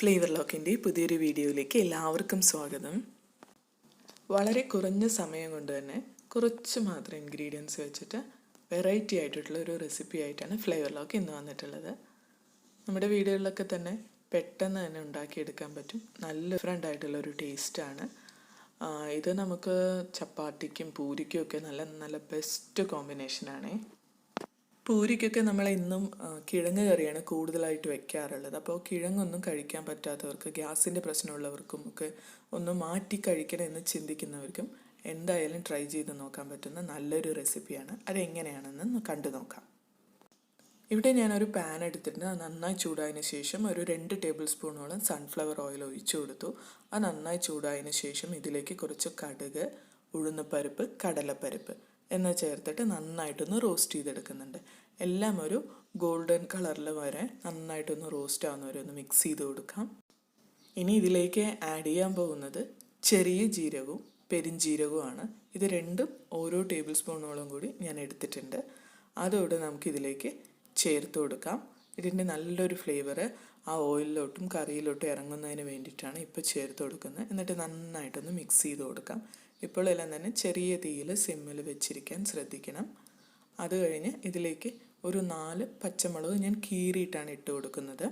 Flavour ലോക്കിൻ്റെ പുതിയൊരു വീഡിയോയിലേക്ക് എല്ലാവർക്കും സ്വാഗതം. വളരെ കുറഞ്ഞ സമയം കൊണ്ട് തന്നെ കുറച്ച് മാത്രം ഇൻഗ്രീഡിയൻസ് വെച്ചിട്ട് വെറൈറ്റി ആയിട്ടുള്ള ഒരു റെസിപ്പി ആയിട്ടാണ് ഫ്ലേവർ ലോക്ക് ഇന്ന് വന്നിട്ടുള്ളത്. നമ്മുടെ വീടുകളിലൊക്കെ തന്നെ പെട്ടെന്ന് തന്നെ ഉണ്ടാക്കിയെടുക്കാൻ പറ്റും. നല്ല ഡിഫറെൻ്റ് ആയിട്ടുള്ളൊരു ടേസ്റ്റാണ് ഇത്. നമുക്ക് ചപ്പാത്തിക്കും പൂരിക്കും ഒക്കെ നല്ല നല്ല ബെസ്റ്റ് കോമ്പിനേഷനാണേ. പൂരിക്കൊക്കെ നമ്മൾ ഇന്നും കിഴങ്ങ് കറിയാണ് കൂടുതലായിട്ട് വെക്കാറുള്ളത്. അപ്പോൾ കിഴങ്ങൊന്നും കഴിക്കാൻ പറ്റാത്തവർക്ക്, ഗ്യാസിൻ്റെ പ്രശ്നമുള്ളവർക്കും ഒക്കെ ഒന്ന് മാറ്റി കഴിക്കണമെന്ന് ചിന്തിക്കുന്നവർക്കും എന്തായാലും ട്രൈ ചെയ്ത് നോക്കാൻ പറ്റുന്ന നല്ലൊരു റെസിപ്പിയാണ്. അതെങ്ങനെയാണെന്ന് കണ്ടു നോക്കാം. ഇവിടെ ഞാനൊരു പാൻ എടുത്തിട്ട് അത് നന്നായി ചൂടായതിന് ശേഷം ഒരു 2 ടേബിൾ സ്പൂണോളം സൺഫ്ലവർ ഓയിൽ ഒഴിച്ചു കൊടുത്തു. അത് നന്നായി ചൂടായതിന് ശേഷം ഇതിലേക്ക് കുറച്ച് കടുക്, ഉഴുന്നുപരിപ്പ്, കടലപ്പരിപ്പ് എന്ന് ചേർത്തിട്ട് നന്നായിട്ടൊന്ന് റോസ്റ്റ് ചെയ്തെടുക്കുന്നുണ്ട്. എല്ലാം ഒരു ഗോൾഡൻ കളറിൽ വരെ നന്നായിട്ടൊന്ന് റോസ്റ്റ് ആവുന്നവരെ ഒന്ന് മിക്സ് ചെയ്ത് കൊടുക്കാം. ഇനി ഇതിലേക്ക് ആഡ് ചെയ്യാൻ പോകുന്നത് ചെറിയ ജീരകവും പെരിഞ്ജീരകവുമാണ്. ഇത് രണ്ടും ഓരോ ടേബിൾ സ്പൂണോളം കൂടി ഞാൻ എടുത്തിട്ടുണ്ട്. അതോടെ നമുക്കിതിലേക്ക് ചേർത്ത് കൊടുക്കാം. ഇതിൻ്റെ നല്ലൊരു ഫ്ലേവർ ആ ഓയിലിലോട്ടും കറിയിലോട്ടും ഇറങ്ങുന്നതിന് വേണ്ടിയിട്ടാണ് ഇപ്പോൾ ചേർത്ത് കൊടുക്കുന്നത്. എന്നിട്ട് നന്നായിട്ടൊന്ന് മിക്സ് ചെയ്ത് കൊടുക്കാം. ഇപ്പോൾ എല്ലാം തന്നെ ചെറിയ തീയിൽ സിമ്മിൽ വെച്ചിരിക്കാൻ ശ്രദ്ധിക്കണം. അത് കഴിഞ്ഞ് ഇതിലേക്ക് ഒരു 4 പച്ചമുളക് ഞാൻ കീറിയിട്ടാണ് ഇട്ട് കൊടുക്കുന്നത്.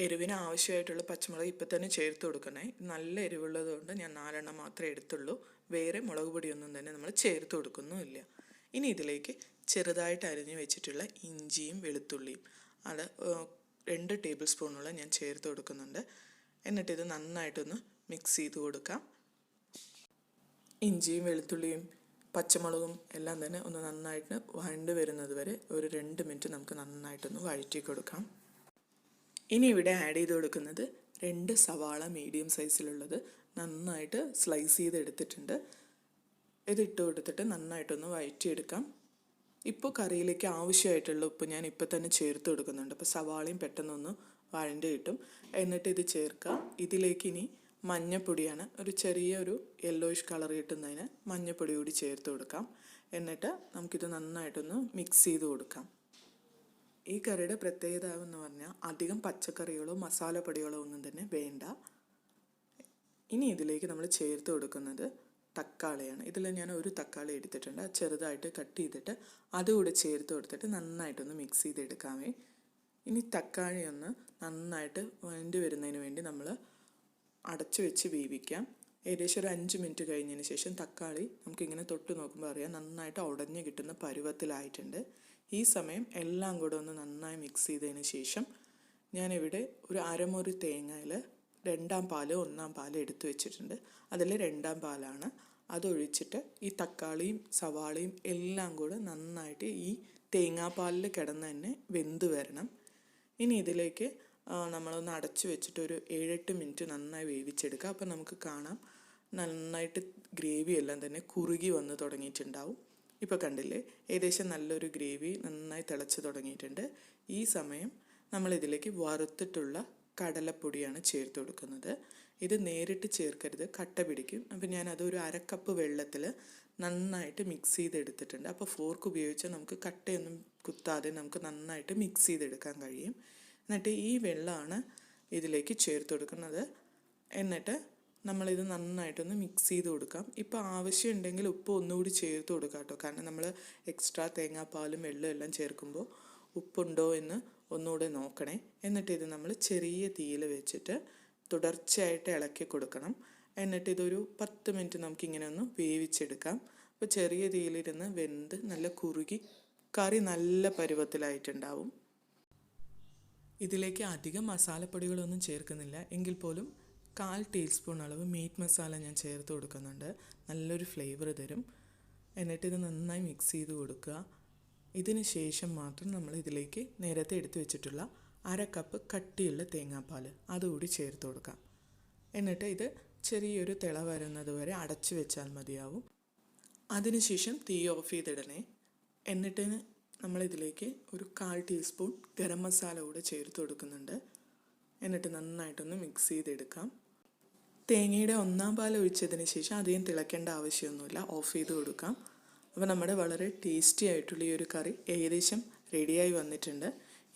എരിവിന് ആവശ്യമായിട്ടുള്ള പച്ചമുളക് ഇപ്പം തന്നെ ചേർത്ത് കൊടുക്കണേ. നല്ല എരിവുള്ളത് കൊണ്ട് ഞാൻ 4 മാത്രമേ എടുത്തുള്ളൂ. വേറെ മുളക് പൊടിയൊന്നും തന്നെ നമ്മൾ ചേർത്ത് കൊടുക്കുന്നുമില്ല. ഇനി ഇതിലേക്ക് ചെറുതായിട്ട് അരിഞ്ഞ് വെച്ചിട്ടുള്ള ഇഞ്ചിയും വെളുത്തുള്ളിയും അത് 2 ടേബിൾ സ്പൂണോളം ഞാൻ ചേർത്ത് കൊടുക്കുന്നുണ്ട്. എന്നിട്ടിത് നന്നായിട്ടൊന്ന് മിക്സ് ചെയ്ത് കൊടുക്കാം. ഇഞ്ചിയും വെളുത്തുള്ളിയും പച്ചമുളകും എല്ലാം തന്നെ ഒന്ന് നന്നായിട്ട് വഴണ്ട് വരുന്നത് വരെ ഒരു 2 മിനിറ്റ് നമുക്ക് നന്നായിട്ടൊന്ന് വഴറ്റി കൊടുക്കാം. ഇനി ഇവിടെ ആഡ് ചെയ്ത് കൊടുക്കുന്നത് 2 സവാള മീഡിയം സൈസിലുള്ളത് നന്നായിട്ട് സ്ലൈസ് ചെയ്ത് എടുത്തിട്ടുണ്ട്. ഇതിട്ട് കൊടുത്തിട്ട് നന്നായിട്ടൊന്ന് വഴറ്റിയെടുക്കാം. ഇപ്പോൾ കറിയിലേക്ക് ആവശ്യമായിട്ടുള്ള ഉപ്പ് ഞാൻ ഇപ്പോൾ തന്നെ ചേർത്ത് കൊടുക്കുന്നുണ്ട്. അപ്പോൾ സവാളയും പെട്ടെന്നൊന്ന് വഴണ്ട് കിട്ടും. എന്നിട്ട് ഇത് ചേർക്കുക. ഇതിലേക്ക് ഇനി മഞ്ഞപ്പൊടിയാണ്, ഒരു ചെറിയൊരു യെല്ലോയിഷ് കളർ കിട്ടുന്നതിന് മഞ്ഞപ്പൊടി കൂടി ചേർത്ത് കൊടുക്കാം. എന്നിട്ട് നമുക്കിത് നന്നായിട്ടൊന്ന് മിക്സ് ചെയ്ത് കൊടുക്കാം. ഈ കറിയുടെ പ്രത്യേകത എന്ന് പറഞ്ഞാൽ അധികം പച്ചക്കറികളോ മസാലപ്പൊടികളോ ഒന്നും തന്നെ വേണ്ട. ഇനി ഇതിലേക്ക് നമ്മൾ ചേർത്ത് കൊടുക്കുന്നത് തക്കാളിയാണ്. ഇതിൽ ഞാൻ ഒരു തക്കാളി എടുത്തിട്ടുണ്ട്. അത് ചെറുതായിട്ട് കട്ട് ചെയ്തിട്ട് അതുകൂടെ ചേർത്ത് കൊടുത്തിട്ട് നന്നായിട്ടൊന്ന് മിക്സ് ചെയ്തെടുക്കാമേ. ഇനി തക്കാളി ഒന്ന് നന്നായിട്ട് വഴണ്ട് വരുന്നതിന് വേണ്ടി നമ്മൾ അടച്ചു വെച്ച് വേവിക്കാം. ഏകദേശം ഒരു 5 മിനിറ്റ് കഴിഞ്ഞതിന് ശേഷം തക്കാളി നമുക്കിങ്ങനെ തൊട്ട് നോക്കുമ്പോൾ അറിയാം നന്നായിട്ട് ഉടഞ്ഞ് കിട്ടുന്ന പരുവത്തിലായിട്ടുണ്ട്. ഈ സമയം എല്ലാം കൂടെ ഒന്ന് നന്നായി മിക്സ് ചെയ്തതിന് ശേഷം ഞാനിവിടെ ഒരു അരമുറി തേങ്ങയിൽ 2ാം പാല് 1ാം പാല് എടുത്തു വെച്ചിട്ടുണ്ട്. അതിൽ 2ാം പാലാണ്. അതൊഴിച്ചിട്ട് ഈ തക്കാളിയും സവാളയും എല്ലാം കൂടെ നന്നായിട്ട് ഈ തേങ്ങാപ്പാലിൽ കിടന്ന് തന്നെ വെന്ത് വരണം. ഇനി ഇതിലേക്ക് നമ്മളൊന്ന് അടച്ചു വെച്ചിട്ട് ഒരു 7-8 മിനിറ്റ് നന്നായി വേവിച്ചെടുക്കുക. അപ്പോൾ നമുക്ക് കാണാം നന്നായിട്ട് ഗ്രേവി എല്ലാം തന്നെ കുറുകി വന്ന് തുടങ്ങിയിട്ടുണ്ടാവും. ഇപ്പോൾ കണ്ടില്ലേ, ഏകദേശം നല്ലൊരു ഗ്രേവി നന്നായി തിളച്ച് തുടങ്ങിയിട്ടുണ്ട്. ഈ സമയം നമ്മളിതിലേക്ക് വറുത്തിട്ടുള്ള കടലപ്പൊടിയാണ് ചേർത്ത് കൊടുക്കുന്നത്. ഇത് നേരിട്ട് ചേർക്കരുത്, കട്ട പിടിക്കും. അപ്പോൾ ഞാനത് ഒരു 1/2 കപ്പ് വെള്ളത്തിൽ നന്നായിട്ട് മിക്സ് ചെയ്തെടുത്തിട്ടുണ്ട്. അപ്പോൾ ഫോർക്ക് ഉപയോഗിച്ച് നമുക്ക് കട്ടയൊന്നും കുത്താതെ നമുക്ക് നന്നായിട്ട് മിക്സ് ചെയ്തെടുക്കാൻ കഴിയും. എന്നിട്ട് ഈ വെള്ളമാണ് ഇതിലേക്ക് ചേർത്ത് കൊടുക്കുന്നത്. എന്നിട്ട് നമ്മളിത് നന്നായിട്ടൊന്ന് മിക്സ് ചെയ്ത് കൊടുക്കാം. ഇപ്പോൾ ആവശ്യമുണ്ടെങ്കിൽ ഉപ്പ് ഒന്നുകൂടി ചേർത്ത് കൊടുക്കാം കേട്ടോ. കാരണം നമ്മൾ എക്സ്ട്രാ തേങ്ങാപ്പാലും വെള്ളവും എല്ലാം ചേർക്കുമ്പോൾ ഉപ്പുണ്ടോ എന്ന് ഒന്നുകൂടെ നോക്കണേ. എന്നിട്ട് ഇത് നമ്മൾ ചെറിയ തീയിൽ വെച്ചിട്ട് തുടർച്ചയായിട്ട് ഇളക്കി കൊടുക്കണം. എന്നിട്ട് ഇതൊരു 10 മിനിറ്റ് നമുക്കിങ്ങനെ ഒന്ന് വേവിച്ചെടുക്കാം. അപ്പോൾ ചെറിയ തീയിലിരുന്ന് വെന്ത് നല്ല കുറുകി കറി നല്ല പരുവത്തിലായിട്ടുണ്ടാവും. ഇതിലേക്ക് അധികം മസാലപ്പൊടികളൊന്നും ചേർക്കുന്നില്ല. എങ്കിൽ പോലും 1/4 ടീസ്പൂൺ അളവ് മീറ്റ് മസാല ഞാൻ ചേർത്ത് കൊടുക്കുന്നുണ്ട്. നല്ലൊരു ഫ്ലേവർ തരും. എന്നിട്ട് ഇത് നന്നായി മിക്സ് ചെയ്ത് കൊടുക്കുക. ഇതിന് ശേഷം മാത്രം നമ്മൾ ഇതിലേക്ക് നേരത്തെ എടുത്ത് വെച്ചിട്ടുള്ള 1/2 കപ്പ് കട്ടിയുള്ള തേങ്ങാപ്പാൽ അതുകൂടി ചേർത്ത് കൊടുക്കാം. എന്നിട്ട് ഇത് ചെറിയൊരു തിള വരുന്നത് വരെ അടച്ചു വെച്ചാൽ മതിയാവും. അതിനുശേഷം തീ ഓഫ് ചെയ്തിടണേ. എന്നിട്ട് നമ്മളിതിലേക്ക് ഒരു 1/4 ടീസ്പൂൺ ഗരം മസാല കൂടെ ചേർത്ത് കൊടുക്കുന്നുണ്ട്. എന്നിട്ട് നന്നായിട്ടൊന്ന് മിക്സ് ചെയ്തെടുക്കാം. തേങ്ങയുടെ 1ാം പാൽ ഒഴിച്ചതിന് ശേഷം അധികം തിളയ്ക്കേണ്ട ആവശ്യമൊന്നുമില്ല, ഓഫ് ചെയ്ത് കൊടുക്കാം. അപ്പോൾ നമ്മുടെ വളരെ ടേസ്റ്റി ആയിട്ടുള്ള ഈ ഒരു കറി ഏകദേശം റെഡിയായി വന്നിട്ടുണ്ട്.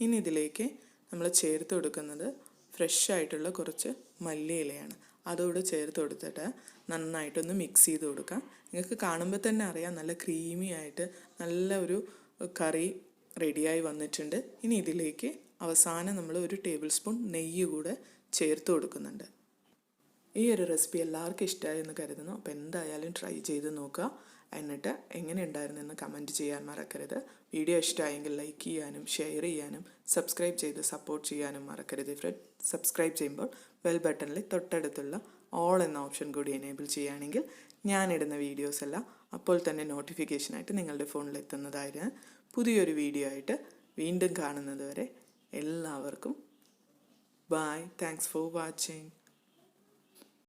ഇനി ഇതിലേക്ക് നമ്മൾ ചേർത്ത് കൊടുക്കുന്നത് ഫ്രഷ് ആയിട്ടുള്ള കുറച്ച് മല്ലിയിലയാണ്. അതോട് ചേർത്ത് കൊടുത്തിട്ട് നന്നായിട്ടൊന്ന് മിക്സ് ചെയ്ത് കൊടുക്കാം. നിങ്ങൾക്ക് കാണുമ്പോൾ തന്നെ അറിയാം നല്ല ക്രീമി ആയിട്ട് നല്ല ഒരു കറി റെഡിയായി വന്നിട്ടുണ്ട്. ഇനി ഇതിലേക്ക് അവസാനം നമ്മൾ 1 ടേബിൾ സ്പൂൺ നെയ്യ് കൂടെ ചേർത്ത് കൊടുക്കുന്നുണ്ട്. ഈ ഒരു റെസിപ്പി എല്ലാവർക്കും ഇഷ്ടമായി എന്ന് കരുതുന്നു. അപ്പോൾ എന്തായാലും ട്രൈ ചെയ്ത് നോക്കുക. എന്നിട്ട് എങ്ങനെ ഉണ്ടായിരുന്നെന്ന് കമൻറ്റ് ചെയ്യാൻ മറക്കരുത്. വീഡിയോ ഇഷ്ടമായെങ്കിൽ ലൈക്ക് ചെയ്യാനും ഷെയർ ചെയ്യാനും സബ്സ്ക്രൈബ് ചെയ്ത് സപ്പോർട്ട് ചെയ്യാനും മറക്കരുത്. സബ്സ്ക്രൈബ് ചെയ്യുമ്പോൾ ബെൽ ബട്ടണിൽ തൊട്ടടുത്തുള്ള ഓൾ എന്ന ഓപ്ഷൻ കൂടി എനേബിൾ ചെയ്യുകയാണെങ്കിൽ ഞാനിടുന്ന വീഡിയോസ് എല്ലാം അപ്പോൾ തന്നെ നോട്ടിഫിക്കേഷനായിട്ട് നിങ്ങളുടെ ഫോണിൽ എത്തുന്നതായിരുന്നു. പുതിയൊരു വീഡിയോ ആയിട്ട് വീണ്ടും കാണുന്നത് വരെ എല്ലാവർക്കും ബൈ. Thanks for watching.